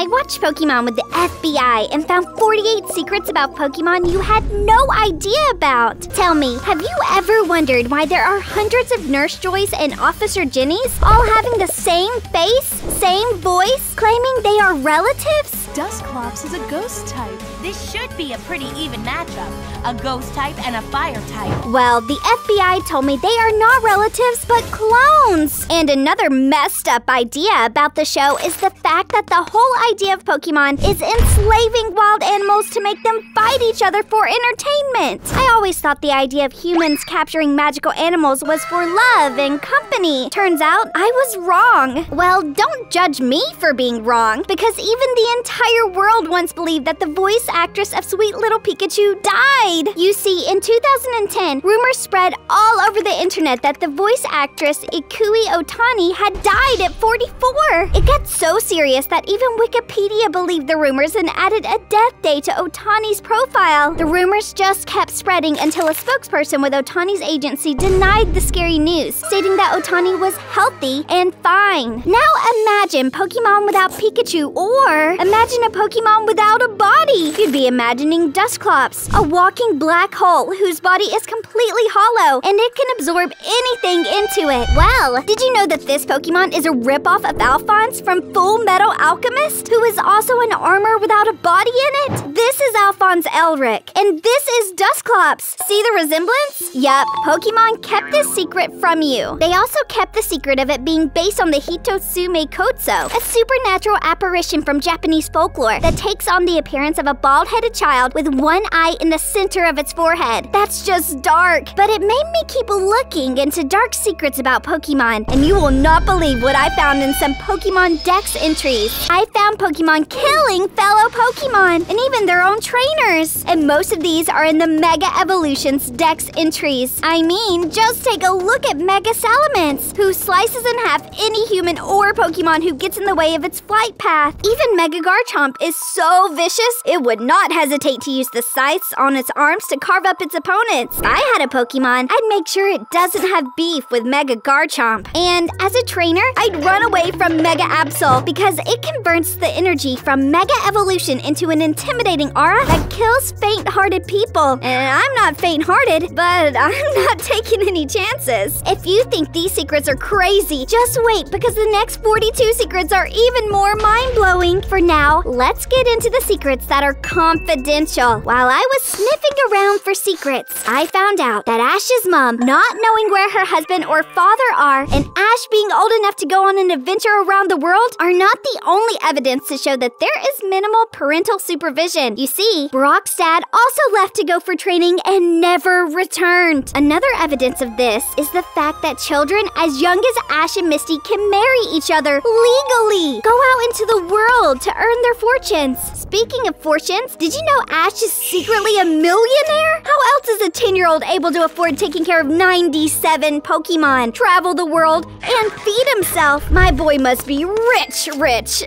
I watched Pokemon with the FBI and found 48 secrets about Pokemon you had no idea about. Tell me, have you ever wondered why there are hundreds of Nurse Joys and Officer Jennies all having the same face, same voice, claiming they are relatives? Dusclops is a ghost type. This should be a pretty even matchup. A ghost type and a fire type. Well, the FBI told me they are not relatives, but clones. And another messed up idea about the show is the fact that the whole idea of Pokemon is enslaving wild animals to make them fight each other for entertainment. I always thought the idea of humans capturing magical animals was for love and company. Turns out I was wrong. Well, don't judge me for being wrong, because even the entire world once believed that the voice actress of Sweet Little Pikachu died. You see, in 2010, rumors spread all over the internet that the voice actress Ikue Otani had died at 44. It got so serious that even Wikipedia believed the rumors and added a death day to Otani's profile. The rumors just kept spreading until a spokesperson with Otani's agency denied the scary news, stating that Otani was healthy and fine. Now imagine Pokemon without Pikachu, or imagine a Pokemon without a body. You'd be imagining Dusclops, a walking black hole whose body is completely hollow and it can absorb anything into it. Well, did you know that this Pokemon is a ripoff of Alphonse from Full Metal Alchemist, who is also an armor without a body in it? This is Alphonse Elric, and this is Dusclops. See the resemblance? Yup, Pokemon kept this secret from you. They also kept the secret of it being based on the Hitotsume Kotso, a supernatural apparition from Japanese folklore that takes on the appearance of a bald-headed child with one eye in the center of its forehead. That's just dark, but it made me keep looking into dark secrets about Pokemon, and you will not believe what I found in some Pokemon Dex entries. I found Pokemon killing fellow Pokemon, and even their own trainers. And most of these are in the Mega Evolutions Dex entries. I mean, just take a look at Mega Salamence, who slices in half any human or Pokemon who gets in the way of its flight path. Even Mega Garchomp is so vicious, it would not hesitate to use the scythes on its arms to carve up its opponents. If I had a Pokemon, I'd make sure it doesn't have beef with Mega Garchomp. And as a trainer, I'd run away from Mega Absol because it converts the energy from Mega Evolution into an intimidating aura that kills faint-hearted people. And I'm not faint-hearted, but I'm not taking any chances. If you think these secrets are crazy, just wait, because the next 42 secrets are even more mind-blowing. For now, let's get into the secrets that are confidential. While I was sniffing around for secrets, I found out that Ash's mom, not knowing where her husband or father are, and Ash being old enough to go on an adventure around the world are not the only evidence to show that there is minimal parental supervision. You see, Brock's dad also left to go for training and never returned. Another evidence of this is the fact that children as young as Ash and Misty can marry each other legally, go out into the world to earn their fortunes. Speaking of fortunes, did you know Ash is secretly a millionaire? How else is a 10-year-old able to afford taking care of 97 Pokemon, travel the world, and feed himself? My boy must be rich.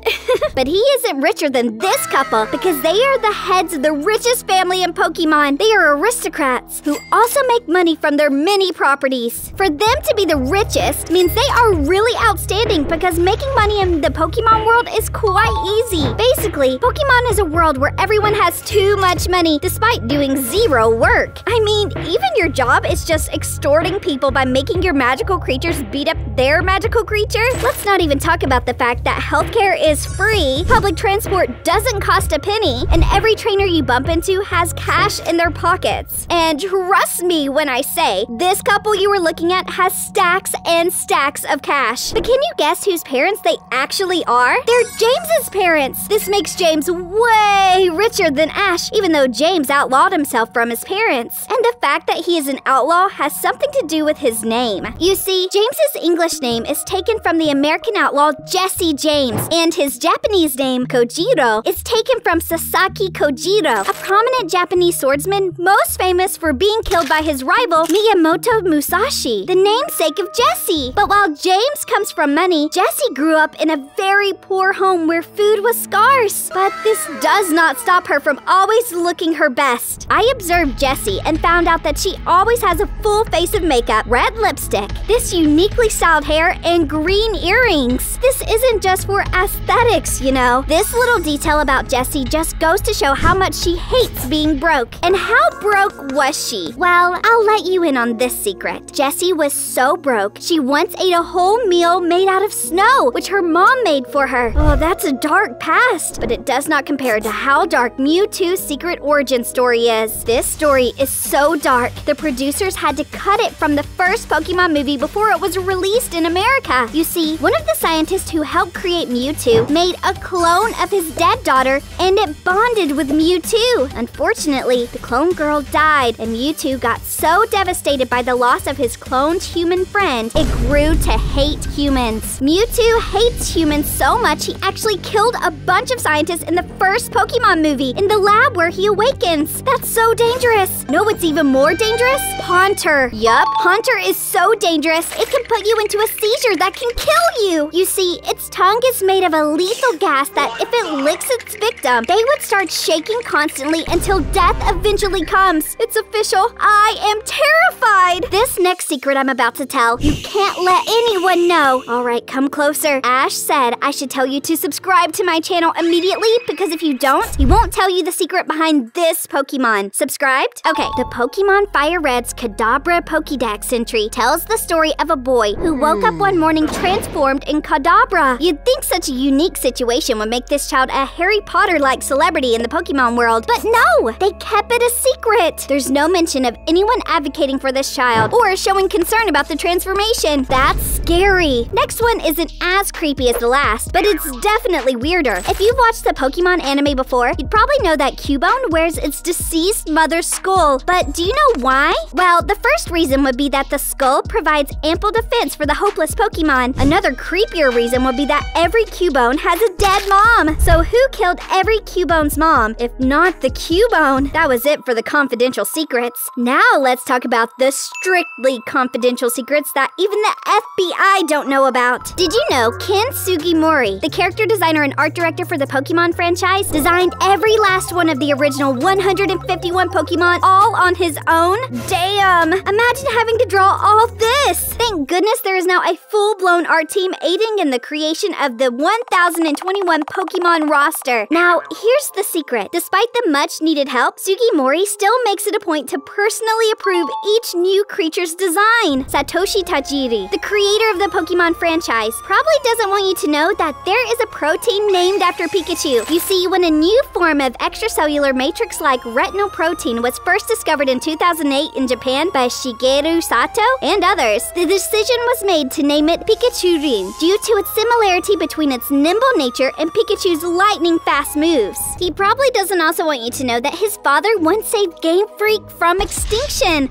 But he isn't richer than this couple, because they are the heads of the richest family in Pokemon. They are aristocrats who also make money from their many properties. For them to be the richest means they are really outstanding, because making money in the Pokemon world is quite easy. Basically, Pokemon is a world where everyone has too much money despite doing zero work. I mean, even your job is just extorting people by making your magical creatures beat up their magical creatures. Let's not even talk about the fact that healthcare is free, public transport doesn't cost a penny, and every trainer you bump into has cash in their pockets. And trust me when I say, this couple you were looking at has stacks and stacks of cash. But can you guess whose parents they actually are? They're James's parents. This makes James way richer than Ash, even though James outlawed himself from his parents. And the fact that he is an outlaw has something to do with his name. You see, James's English name is taken from the American outlaw Jesse James, and his Japanese name, Kojiro, is taken from Sasaki Kojiro, a prominent Japanese swordsman most famous for being killed by his rival, Miyamoto Musashi, the namesake of Jesse. But while James comes from money, Jesse grew up in a very poor home where food was scarce. But this does not stop her from always looking her best. I observed Jessie and found out that she always has a full face of makeup, red lipstick, this uniquely styled hair, and green earrings. This isn't just for aesthetics, you know. This little detail about Jessie just goes to show how much she hates being broke. And how broke was she? Well, I'll let you in on this secret. Jessie was so broke, she once ate a whole meal made out of snow, which her mom made for her. Oh, that's a dark past, but it does not compare to how dark Mewtwo's secret origin story is. This story is so dark, the producers had to cut it from the first Pokemon movie before it was released in America. You see, one of the scientists who helped create Mewtwo made a clone of his dead daughter, and it bonded with Mewtwo. Unfortunately, the clone girl died, and Mewtwo got so devastated by the loss of his cloned human friend, it grew to hate humans. Mewtwo hates humans so much he actually killed a bunch of scientists in the first Pokemon movie in the lab where he awakens. That's so dangerous. Know what's even more dangerous? Haunter. Yup, Haunter is so dangerous, it can put you into a seizure that can kill you. You see, its tongue is made of a lethal gas that if it licks its victim, they would start shaking constantly until death eventually comes. It's official. I am terrified. This next secret I'm about to tell, you can't let anyone know. All right, come closer. Ash said I should tell you to subscribe to my channel immediately because if you don't, he won't tell you the secret behind this Pokemon. Subscribed? Okay, the Pokemon Fire Red's Kadabra Pokédex entry tells the story of a boy who woke up one morning transformed in Kadabra. You'd think such a unique situation would make this child a Harry Potter-like celebrity in the Pokemon world, but no! They kept it a secret. There's no mention of anyone advocating for this child or showing concern about the transformation. That's scary. Next one isn't as creepy as the last, but it's definitely weirder. If you've watched the Pokemon anime before, you'd probably know that Cubone wears its deceased mother's skull. But do you know why? Well, the first reason would be that the skull provides ample defense for the hopeless Pokemon. Another creepier reason would be that every Cubone has a dead mom. So who killed every Cubone's mom, if not the Cubone? That was it for the confidential secrets. Now let's talk about the strictly confidential secrets that even the FBI don't know about. Did you know Ken Sugimori, the character designer and art director for the Pokemon franchise, designed every last one of the original 151 Pokemon all on his own? Damn! Imagine having to draw all this! Thank goodness there is now a full-blown art team aiding in the creation of the 1021 Pokemon roster. Now, here's the secret. Despite the much-needed help, Sugimori still makes it a point to personally approve each new creature's design. Satoshi Tajiri, the creator of the Pokemon franchise, probably doesn't want you to know that there is a protein named after Pikachu. You see, when a new form of extracellular matrix-like retinal protein was first discovered in 2008 in Japan by Shigeru Sato and others, the decision was made to name it Pikachurin due to its similarity between its nimble nature and Pikachu's lightning-fast moves. He probably doesn't also want you to know that his father once saved Game Freak from extinction.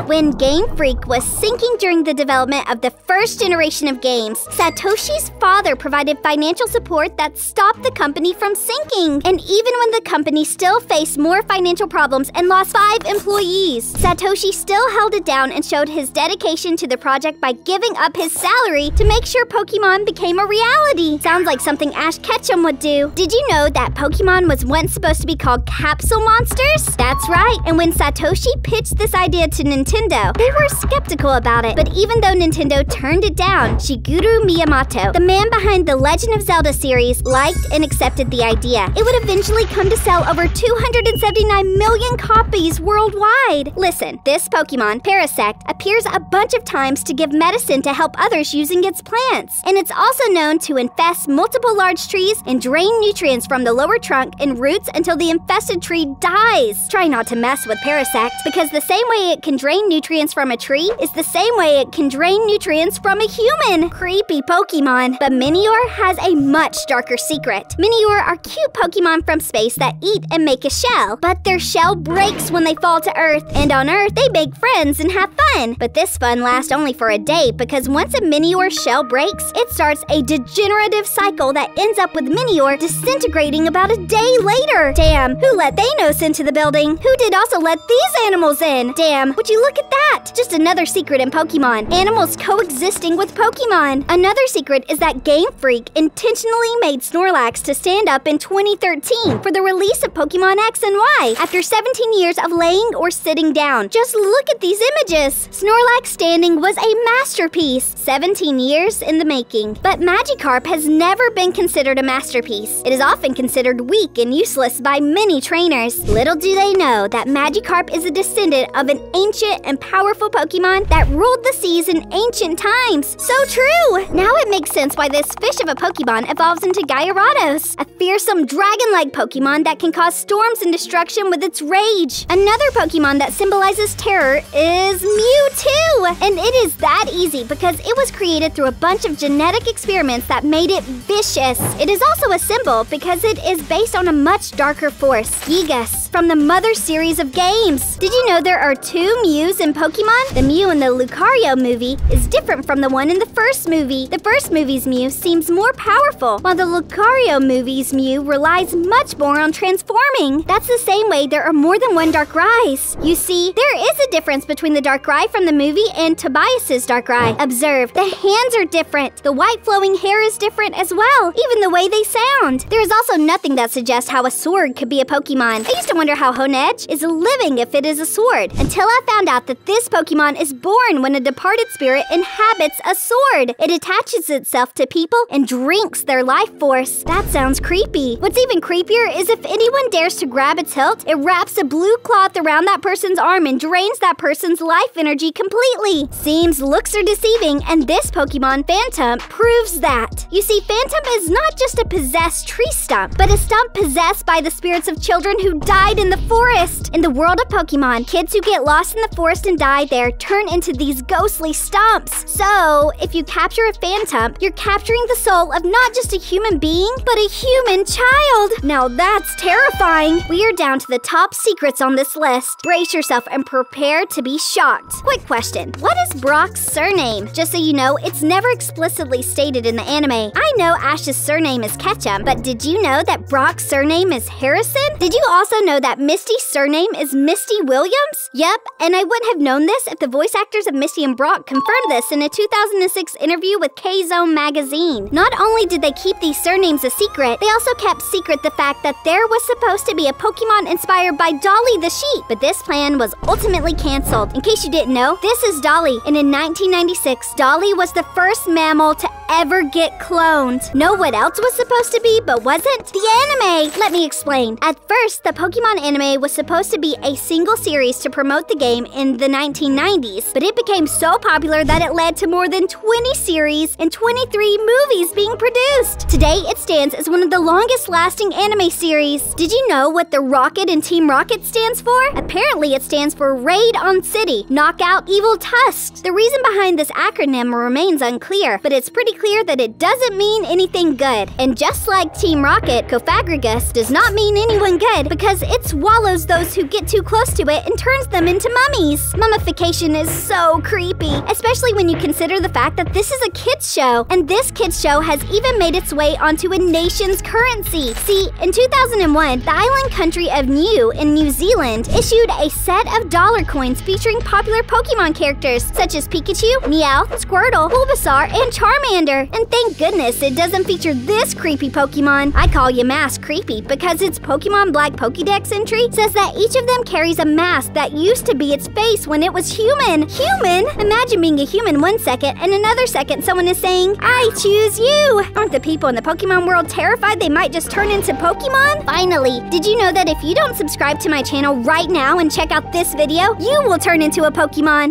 When Game Freak was sinking during the development of the first generation of games, Satoshi's father provided financial support that stopped the company from sinking. And even when the company still faced more financial problems and lost 5 employees, Satoshi still held it down and showed his dedication to the project by giving up his salary to make sure Pokemon became a reality. Sounds like something Ash Ketchum would do. Did you know that Pokemon was once supposed to be called Capsule Monsters? That's right, and when Satoshi pitched this idea to Nintendo, they were skeptical about it. But even though Nintendo turned it down, Shigeru Miyamoto, the man behind the Legend of Zelda series, liked and accepted the idea. It would eventually come to sell over 279 million copies worldwide. Listen, this Pokemon, Parasect, appears a bunch of times to give medicine to help others using its plants. And it's also known to infest multiple large trees and drain nutrients from the lower trunk and roots until the infested tree dies. Try not to mess with Parasect, because the same way it can drain nutrients from a tree is the same way it can drain nutrients from a human. Creepy Pokemon. But Minior has a much darker secret. Minior are cute Pokemon from space that eat and make a shell, but their shell breaks when they fall to Earth, and on Earth they make friends and have fun. But this fun lasts only for a day, because once a Minior shell breaks, it starts a degenerative cycle that ends up with Minior disintegrating about a day later. Damn, who let Thanos into the building? Who did also let these animals in? Damn, would you look at that? that? Just another secret in Pokemon. Animals coexisting with Pokemon. Another secret is that Game Freak intentionally made Snorlax to stand up in 2013 for the release of Pokemon X and Y after 17 years of laying or sitting down. Just look at these images. Snorlax standing was a masterpiece. 17 years in the making. But Magikarp has never been considered a masterpiece. It is often considered weak and useless by many trainers. Little do they know that Magikarp is a descendant of an ancient and powerful Pokemon that ruled the seas in ancient times. So true! Now it makes sense why this fish of a Pokemon evolves into Gyarados, a fearsome dragon-like Pokemon that can cause storms and destruction with its rage. Another Pokemon that symbolizes terror is Mewtwo! And it is that easy because it was created through a bunch of genetic experiments that made it vicious. It is also a symbol because it is based on a much darker force, Gigas, from the Mother series of games. Did you know there are 2 Mews in Pokemon? The Mew in the Lucario movie is different from the one in the first movie. The first movie's Mew seems more powerful, while the Lucario movie's Mew relies much more on transforming. That's the same way there are more than one Darkrai's. You see, there is a difference between the Darkrai from the movie and Tobias's Darkrai. Observe, the hands are different. The white flowing hair is different as well, even the way they sound. There is also nothing that suggests how a sword could be a Pokemon. I used to wonder how Honedge is living if it is a sword, until I found out that this Pokemon is born when a departed spirit inhabits a sword. It attaches itself to people and drinks their life force. That sounds creepy. What's even creepier is if anyone dares to grab its hilt, it wraps a blue cloth around that person's arm and drains that person's life energy completely. Seems looks are deceiving, and this Pokemon, Phantom, proves that. You see, Phantom is not just a possessed tree stump, but a stump possessed by the spirits of children who died in the forest. In the world of Pokemon, kids who get lost in the forest and die there turn into these ghostly stumps. So, if you capture a Phantom, you're capturing the soul of not just a human being, but a human child. Now that's terrifying. We are down to the top secrets on this list. Brace yourself and prepare to be shocked. Quick question. What is Brock's surname? Just so you know, it's never explicitly stated in the anime. I know Ash's surname is Ketchum, but did you know that Brock's surname is Harrison? Did you also know that Misty's surname is Misty Williams? Yep, and I wouldn't have known this if the voice actors of Misty and Brock confirmed this in a 2006 interview with K-Zone magazine. Not only did they keep these surnames a secret, they also kept secret the fact that there was supposed to be a Pokemon inspired by Dolly the sheep, but this plan was ultimately canceled. In case you didn't know, this is Dolly, and in 1996, Dolly was the first mammal to ever get cloned. Know what else was supposed to be but wasn't? The anime! Let me explain. At first, the Pokemon anime was supposed to be a single series to promote the game in the 1990s, but it became so popular that it led to more than 20 series and 23 movies being produced. Today, it stands as one of the longest-lasting anime series. Did you know what the Rocket in Team Rocket stands for? Apparently, it stands for Raid on City, Knock Out Evil Tusks. The reason behind this acronym remains unclear, but it's pretty clear that it doesn't mean anything good. And just like Team Rocket, Cofagrigus does not mean anyone good because it swallows those who get too close to it and turns them into mummies. Mummification is so creepy, especially when you consider the fact that this is a kids show, and this kids show has even made its way onto a nation's currency. See, in 2001, the island country of Niue in New Zealand issued a set of dollar coins featuring popular Pokemon characters such as Pikachu, Meowth, Squirtle, Bulbasaur, and Charmander. And thank goodness it doesn't feature this creepy Pokemon. I call Yamask creepy because its Pokemon Black Pokédex entry says that each of them carries a mask that used to be its face when it was human. Human? Imagine being a human one second and another second someone is saying, I choose you. Aren't the people in the Pokemon world terrified they might just turn into Pokemon? Finally, did you know that if you don't subscribe to my channel right now and check out this video, you will turn into a Pokemon?